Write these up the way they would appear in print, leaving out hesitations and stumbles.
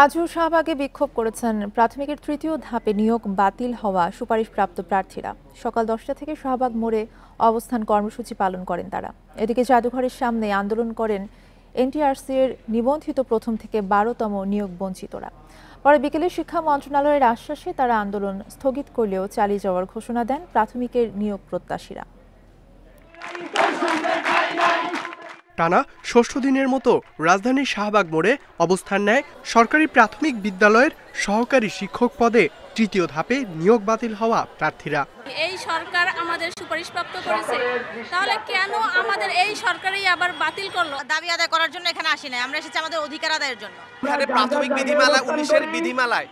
আজও শাহবাগে বিক্ষোভ করেছেন প্রাথমিকের তৃতীয় ধাপে নিয়োগ বাতিল হওয়া সুপারিশপ্রাপ্ত প্রার্থীরা। সকাল 10টা থেকে শাহবাগ মোড়ে অবস্থান কর্মসূচি পালন করেন তারা। এদিকে জাদুঘরের সামনে আন্দোলন করেন এনটিআরসি এর নিবন্ধিত প্রথম থেকে 12তম নিয়োগ বঞ্চিতরা। পরে বিকেলে শিক্ষা মন্ত্রণালয়ের আশ্বাসে তারা আন্দোলন স্থগিত করলেও চালিয়ে যাওয়ার ঘোষণা দেন প্রাথমিকের নিয়োগ প্রত্যাশীরা। টানা ৬ষ্ঠ দিনের মতো রাজধানীর শাহবাগ মোড়ে অবস্থান নেয় সরকারি প্রাথমিক বিদ্যালয়ের সহকারী শিক্ষক পদে তৃতীয় ধাপে নিয়োগ বাতিল হওয়া প্রার্থীরা। এই সরকার আমাদের সুপারিশপ্রাপ্ত করেছে, তাহলে কেন আমাদের এই সরকারই আবার বাতিল করলো? দাবি আদায় করার জন্য এখানে আসি নাই, আমরা এসেছি আমাদের অধিকার আদায়ের জন্য। এখানে প্রাথমিক বিধিমালা 19-এর বিধিমালায়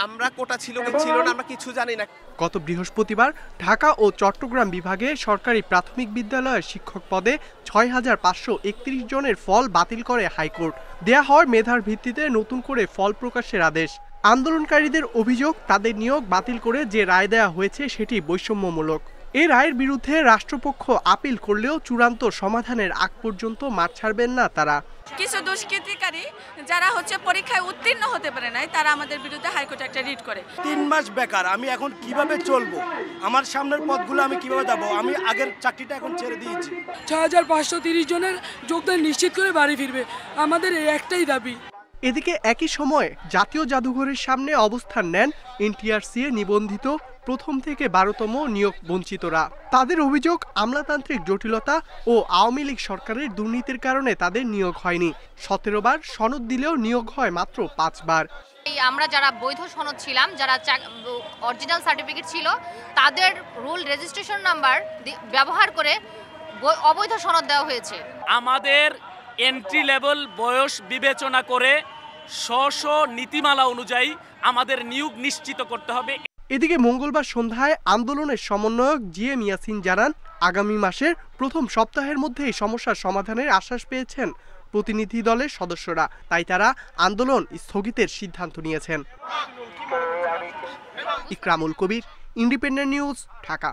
আমরা কোটা ছিল কি ছিল না আমরা কিছু জানি না। গত বৃহস্পতিবার ঢাকা ও চট্টগ্রাম বিভাগে সরকারি প্রাথমিক বিদ্যালয়ের শিক্ষক পদে ৬,৫৩১ জনের ফল বাতিল করে হাইকোর্ট। দেয়া হয় মেধার ভিত্তিতে নতুন করে ফল প্রকাশের আদেশ। আন্দোলনকারীদের অভিযোগ, তাদের নিয়োগ বাতিল করে যে রায় দেয়া হয়েছে সেটি বৈষম্যমূলক। এই রায়ের বিরুদ্ধে রাষ্ট্রপক্ষ আপিল করলেও চূড়ান্ত সমাধানের আগ পর্যন্ত মাঠ ছাড়বেন না তারা। কিছু দুষ্কৃতিকারী যারা পরীক্ষায় উত্তীর্ণ হতে পারে নাই, তারা আমাদের বিরুদ্ধে হাইকোর্টে একটা রিট করে। ৩ মাস বেকার, আমি এখন কিভাবে চলবো? আমার সামনের পথগুলো আমি কিভাবে যাবো? আমি আগের চাকরিটা এখন ছেড়ে দিয়েছি। ৬,৫৩০ জনের যোগদান নিশ্চিত করে বাড়ি ফিরবে, আমাদের এই একটাই দাবি। এদিকে একই সময়ে জাতীয় জাদুঘরের সামনে অবস্থান নেন এনটিআরসি এ নিবন্ধিত প্রথম থেকে 12তম নিয়োগ বঞ্চিতরা। তাদের অভিযোগ, আমলাতান্ত্রিক জটিলতা ও আওয়ামী লীগ সরকারের দুর্নীতির কারণে তাদের নিয়োগ হয়নি। 17 বার সনদ দিলেও নিয়োগ হয় মাত্র 5 বার। আমরা যারা বৈধ সনদ ছিলাম, যারা অরিজিনাল সার্টিফিকেট ছিল, তাদের রুল রেজিস্ট্রেশন নাম্বার ব্যবহার করে অবৈধ সনদ দেওয়া হয়েছে। আমাদের এন্ট্রি লেভেল বয়স বিবেচনা করে স্ব নীতিমালা অনুযায়ী আমাদের নিয়োগ নিশ্চিত করতে হবে। এদিকে মঙ্গলবার সন্ধ্যায় আন্দোলনের সমন্বয়ক জিএম ইয়াসিন জানান, আগামী মাসের প্রথম সপ্তাহের মধ্যেই সমস্যার সমাধানের আশ্বাস পেয়েছেন প্রতিনিধি দলের সদস্যরা। তাই তারা আন্দোলন স্থগিতের সিদ্ধান্ত নিয়েছেন। ইকরামুল কবির, ইন্ডিপেন্ডেন্ট নিউজ, ঢাকা।